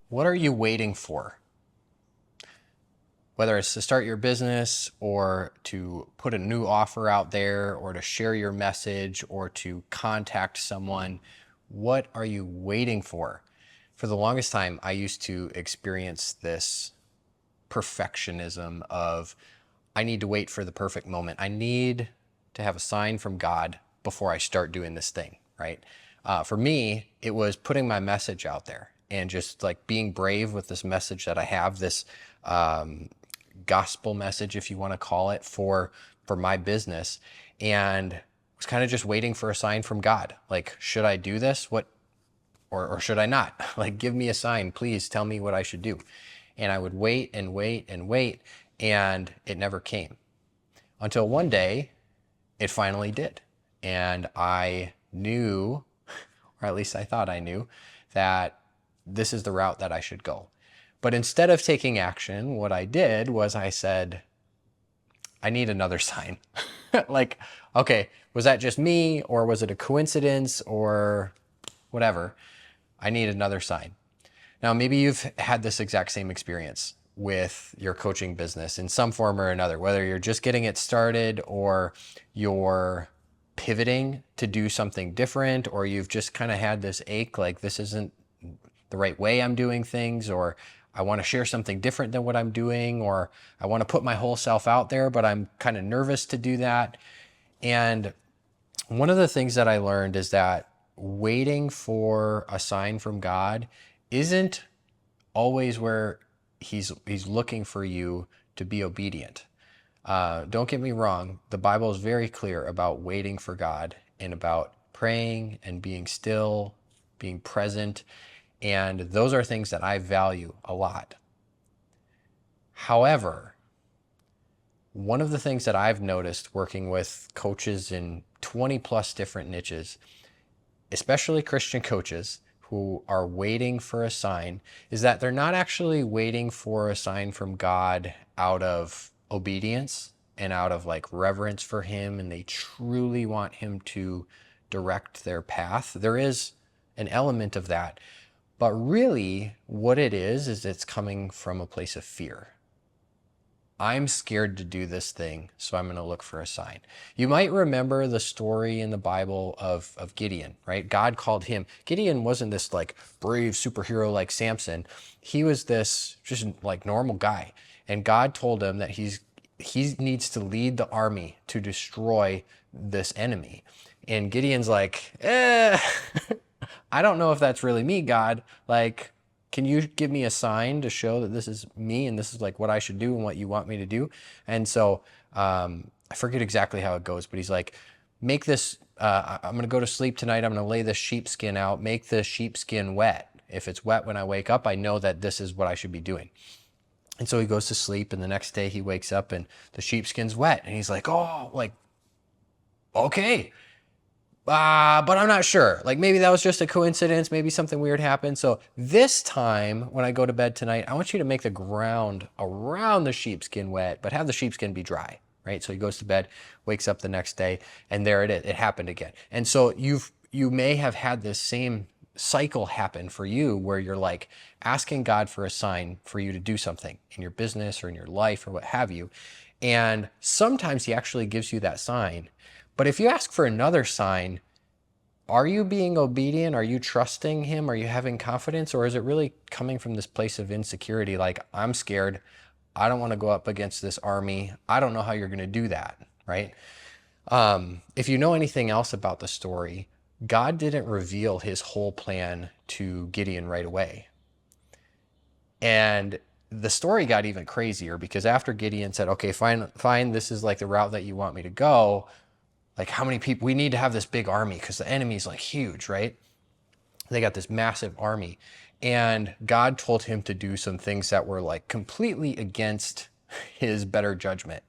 What are you waiting for? Whether it's to start your business or to put a new offer out there or to share your message or to contact someone, what are you waiting for? For the longest time, I used to experience this perfectionism of I need to wait for the perfect moment. I need to have a sign from God before I start doing this thing, right? For me, it was putting my message out there and just like being brave with this message that I have, this gospel message, if you want to call it, for my business, and was kind of just waiting for a sign from God. Like, should I do this? What or should I not? Like, give me a sign, please tell me what I should do. And I would wait and wait and wait, and it never came until one day it finally did. And I knew, or at least I thought I knew, that this is the route that I should go. But instead of taking action, what I did was I said, I need another sign. Like, okay, was that just me or was it a coincidence or whatever? I need another sign. Now, maybe you've had this exact same experience with your coaching business in some form or another, whether you're just getting it started or you're pivoting to do something different, or you've just kind of had this ache, like this isn't the right way I'm doing things, or I want to share something different than what I'm doing, or I want to put my whole self out there, but I'm kind of nervous to do that. And one of the things that I learned is that waiting for a sign from God isn't always where he's looking for you to be obedient. Don't get me wrong, the Bible is very clear about waiting for God and about praying and being still, being present, and those are things that I value a lot. However, one of the things that I've noticed working with coaches in 20 plus different niches, especially Christian coaches who are waiting for a sign, is that they're not actually waiting for a sign from God out of obedience and out of like reverence for him, and they truly want him to direct their path. There is an element of that, but really what it is it's coming from a place of fear. I'm scared to do this thing, so I'm going to look for a sign. You might remember the story in the Bible of Gideon, right? God called him. Gideon wasn't this like brave superhero like Samson. He was this just like normal guy. And God told him that he needs to lead the army to destroy this enemy. And Gideon's like, I don't know if that's really me, God. Like, can you give me a sign to show that this is me and this is like what I should do and what you want me to do? And so I forget exactly how it goes, but he's like, make this, I'm going to go to sleep tonight. I'm going to lay this sheepskin out, make the sheepskin wet. If it's wet when I wake up, I know that this is what I should be doing. And so he goes to sleep, and the next day he wakes up and the sheepskin's wet. And he's like, oh, like, okay. But I'm not sure. Like maybe that was just a coincidence. Maybe something weird happened. So this time when I go to bed tonight, I want you to make the ground around the sheepskin wet, but have the sheepskin be dry, right? So he goes to bed, wakes up the next day, and there it is. It happened again. And so you may have had this same cycle happen for you where you're like asking God for a sign for you to do something in your business or in your life or what have you. And sometimes he actually gives you that sign. But if you ask for another sign, are you being obedient? Are you trusting him? Are you having confidence? Or is it really coming from this place of insecurity? Like, I'm scared. I don't want to go up against this army. I don't know how you're going to do that, right? If you know anything else about the story, God didn't reveal his whole plan to Gideon right away. And the story got even crazier because after Gideon said, okay, fine, this is like the route that you want me to go. Like, how many people, we need to have this big army because the enemy's like huge, right? They got this massive army. And God told him to do some things that were like completely against his better judgment.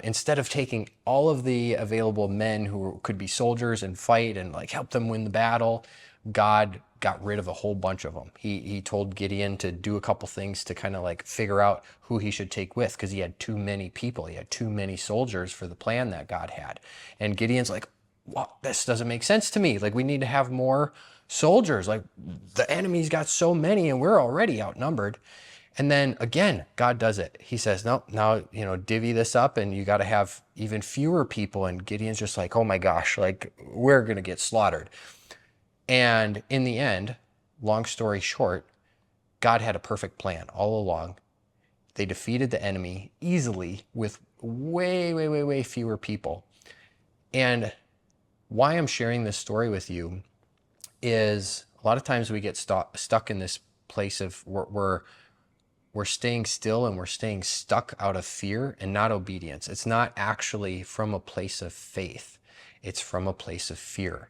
Instead of taking all of the available men who could be soldiers and fight and like help them win the battle, God got rid of a whole bunch of them. He told Gideon to do a couple things to kind of like figure out who he should take with because he had too many people. He had too many soldiers for the plan that God had. And Gideon's like, well, this doesn't make sense to me. Like, we need to have more soldiers, like the enemy's got so many and we're already outnumbered. And then again, God does it. He says, no, now, divvy this up and you got to have even fewer people. And Gideon's just like, oh my gosh, like we're going to get slaughtered. And in the end, long story short, God had a perfect plan all along. They defeated the enemy easily with way, way, way, way fewer people. And why I'm sharing this story with you is a lot of times we get stuck in this place of we're staying still and we're staying stuck out of fear and not obedience. It's not actually from a place of faith. It's from a place of fear.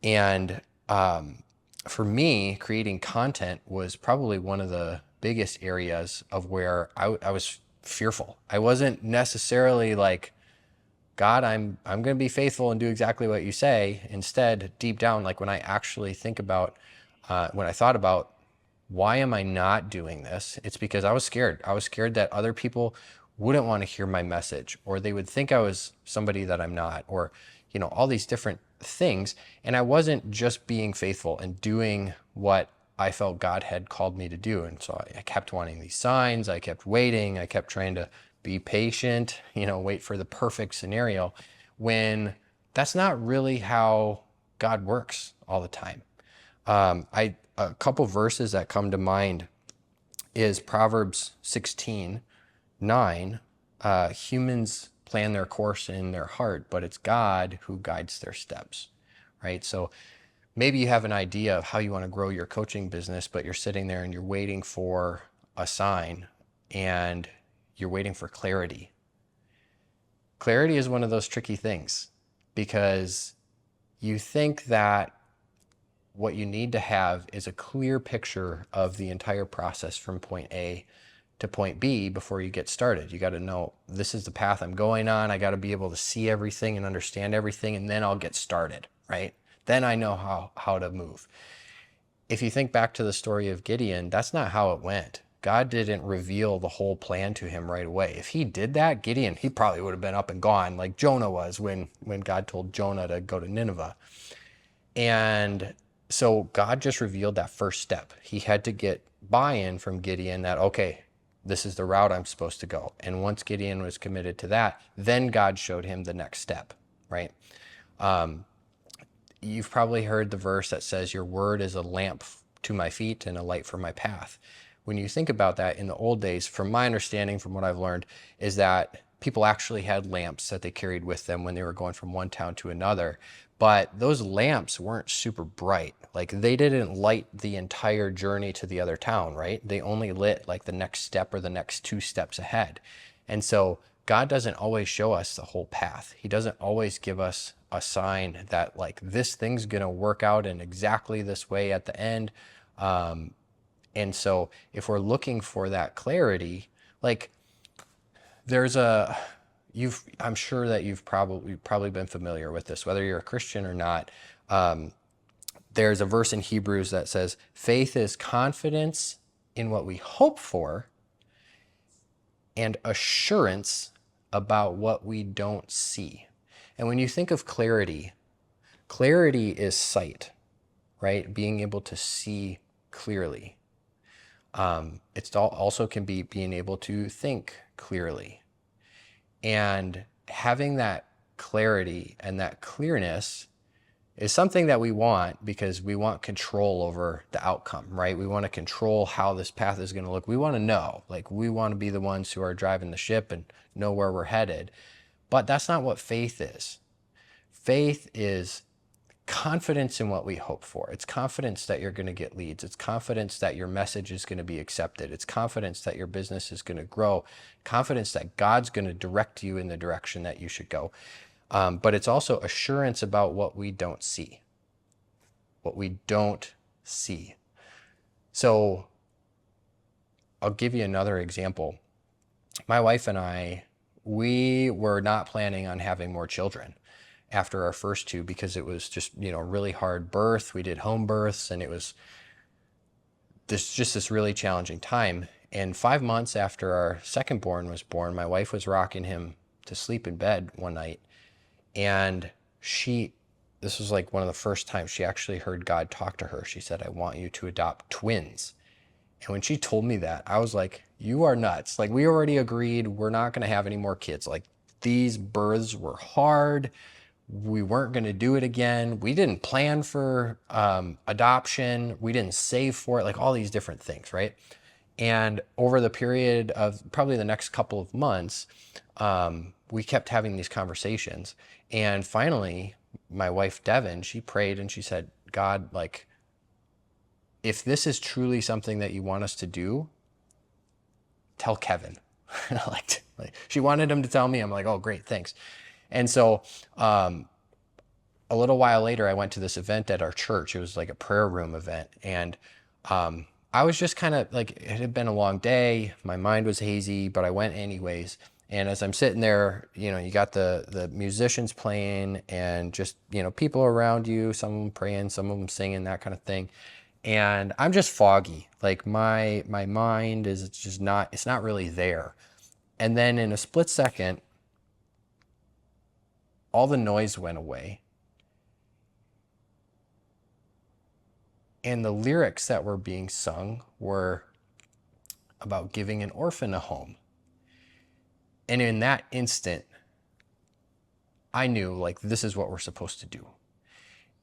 And for me, creating content was probably one of the biggest areas of where I was fearful. I wasn't necessarily like, God, I'm going to be faithful and do exactly what you say. Instead, deep down, like when I actually think about, when I thought about why am I not doing this? It's because I was scared. I was scared that other people wouldn't want to hear my message, or they would think I was somebody that I'm not, or, all these different things. And I wasn't just being faithful and doing what I felt God had called me to do. And so I kept wanting these signs. I kept waiting. I kept trying to be patient, wait for the perfect scenario, when that's not really how God works all the time. A couple verses that come to mind is Proverbs 16:9. Humans plan their course in their heart, but it's God who guides their steps, right? So maybe you have an idea of how you want to grow your coaching business, but you're sitting there and you're waiting for a sign and you're waiting for clarity. Clarity is one of those tricky things because you think that what you need to have is a clear picture of the entire process from point A to point B before you get started. You got to know this is the path I'm going on. I got to be able to see everything and understand everything, and then I'll get started, right? Then I know how to move. If you think back to the story of Gideon, that's not how it went. God didn't reveal the whole plan to him right away. If he did that, Gideon, he probably would have been up and gone like Jonah was when God told Jonah to go to Nineveh. And so God just revealed that first step. He had to get buy-in from Gideon that, okay, this is the route I'm supposed to go. And once Gideon was committed to that, then God showed him the next step, right? You've probably heard the verse that says, your word is a lamp to my feet and a light for my path. When you think about that, in the old days, from my understanding, from what I've learned, is that people actually had lamps that they carried with them when they were going from one town to another. But those lamps weren't super bright. Like they didn't light the entire journey to the other town, right? They only lit like the next step or the next 2 steps ahead. And so God doesn't always show us the whole path. He doesn't always give us a sign that like this thing's going to work out in exactly this way at the end. And so if we're looking for that clarity, like I'm sure that you've probably been familiar with this, whether you're a Christian or not. There's a verse in Hebrews that says, faith is confidence in what we hope for and assurance about what we don't see. And when you think of clarity, clarity is sight, right? Being able to see clearly. It also can be being able to think clearly. And having that clarity and that clearness is something that we want because we want control over the outcome, right? We want to control how this path is going to look. We want to know, like we want to be the ones who are driving the ship and know where we're headed. But that's not what faith is. Faith is confidence in what we hope for. It's confidence that you're going to get leads. It's confidence that your message is going to be accepted. It's confidence that your business is going to grow. Confidence that God's going to direct you in the direction that you should go. But it's also assurance about what we don't see. What we don't see. So I'll give you another example. My wife and I, we were not planning on having more children after our first 2 because it was just, really hard birth. We did home births and it was this really challenging time. And 5 months after our second born was born, my wife was rocking him to sleep in bed one night and she this was like one of the first times she actually heard God talk to her. She said, I want you to adopt twins. And when she told me that, I was like, you are nuts. Like, we already agreed we're not going to have any more kids. Like, these births were hard. We weren't going to do it again. We didn't plan for adoption. We didn't save for it, like all these different things, right? And over the period of probably the next couple of months, we kept having these conversations. And finally, my wife, Devin, she prayed and she said, God, like, if this is truly something that you want us to do, tell Kevin. like, she wanted him to tell me. I'm like, oh, great, thanks. And so a little while later, I went to this event at our church. It was like a prayer room event. And I was just kind of like, it had been a long day. My mind was hazy, but I went anyways. And as I'm sitting there, you know, you got the musicians playing and just, you know, people around you, some of them praying, some of them singing, that kind of thing. And I'm just foggy. Like my mind is just not, it's not really there. And then in a split second, all the noise went away. And the lyrics that were being sung were about giving an orphan a home. And in that instant, I knew, like, this is what we're supposed to do.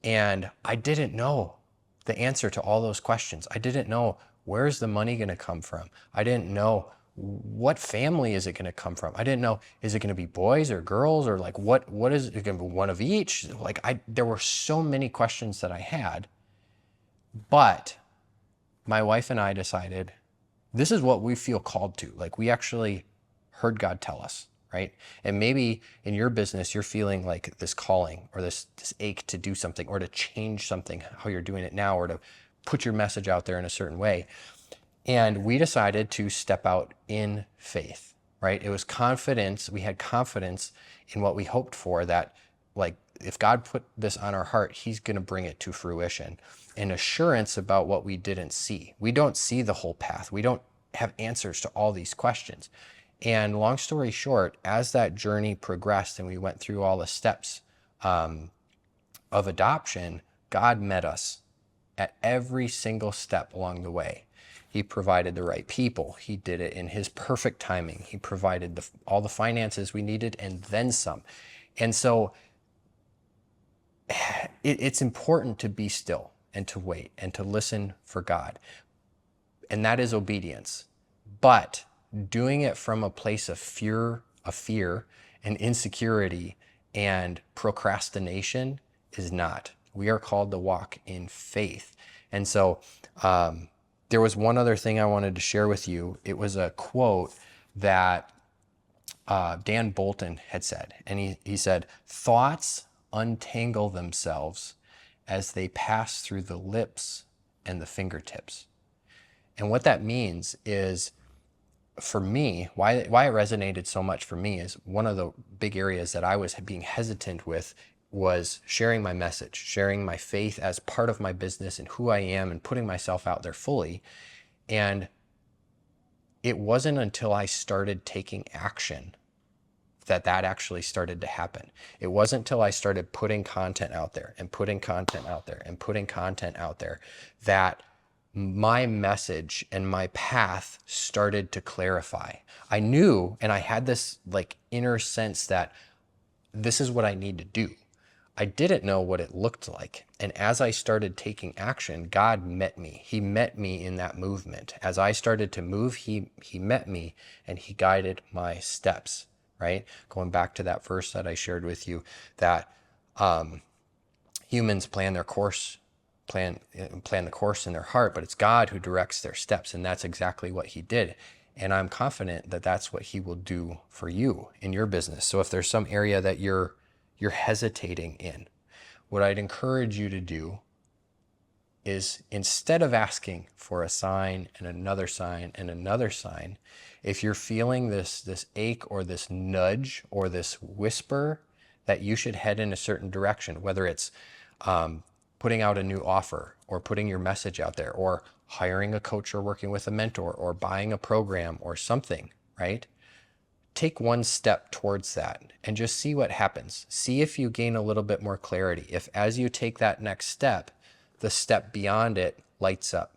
And I didn't know the answer to all those questions. I didn't know, where's the money going to come from? I didn't know, what family is it going to come from? I didn't know, is it going to be boys or girls, or like what is it going to be, one of each? Like, there were so many questions that I had. But my wife and I decided this is what we feel called to. Like, we actually heard God tell us, right? And maybe in your business, you're feeling like this calling or this ache to do something or to change something, how you're doing it now, or to put your message out there in a certain way. And we decided to step out in faith, right? It was confidence. We had confidence in what we hoped for, that, like, if God put this on our heart, he's going to bring it to fruition. And assurance about what we didn't see. We don't see the whole path. We don't have answers to all these questions. And long story short, as that journey progressed and we went through all the steps of adoption, God met us at every single step along the way. He provided the right people. He did it in his perfect timing. He provided all the finances we needed and then some. And so it's important to be still and to wait and to listen for God. And that is obedience. But doing it from a place of fear and insecurity and procrastination is not. We are called to walk in faith. And so there was one other thing I wanted to share with you. It was a quote that Dan Bolton had said. And he said, thoughts untangle themselves as they pass through the lips and the fingertips. And what that means is, for me, why it resonated so much for me is one of the big areas that I was being hesitant with was sharing my message, sharing my faith as part of my business and who I am, and putting myself out there fully. And it wasn't until I started taking action that actually started to happen. It wasn't until I started putting content out there and putting content out there and putting content out there that my message and my path started to clarify. I knew, and I had this like inner sense that this is what I need to do. I didn't know what it looked like. And as I started taking action, God met me. He met me in that movement. As I started to move, he met me and he guided my steps, right? Going back to that verse that I shared with you, that humans plan the course in their heart, but it's God who directs their steps. And that's exactly what he did. And I'm confident that that's what he will do for you in your business. So if there's some area that you're hesitating in, what I'd encourage you to do is, instead of asking for a sign and another sign and another sign, if you're feeling this ache or this nudge or this whisper that you should head in a certain direction, whether it's putting out a new offer or putting your message out there or hiring a coach or working with a mentor or buying a program or something, right? take one step towards that and just see what happens. See if you gain a little bit more clarity. If as you take that next step, the step beyond it lights up,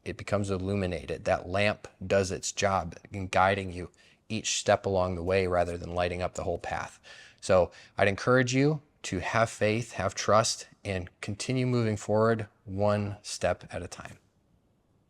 it becomes illuminated. That lamp does its job in guiding you each step along the way rather than lighting up the whole path. So I'd encourage you to have faith, have trust, and continue moving forward one step at a time.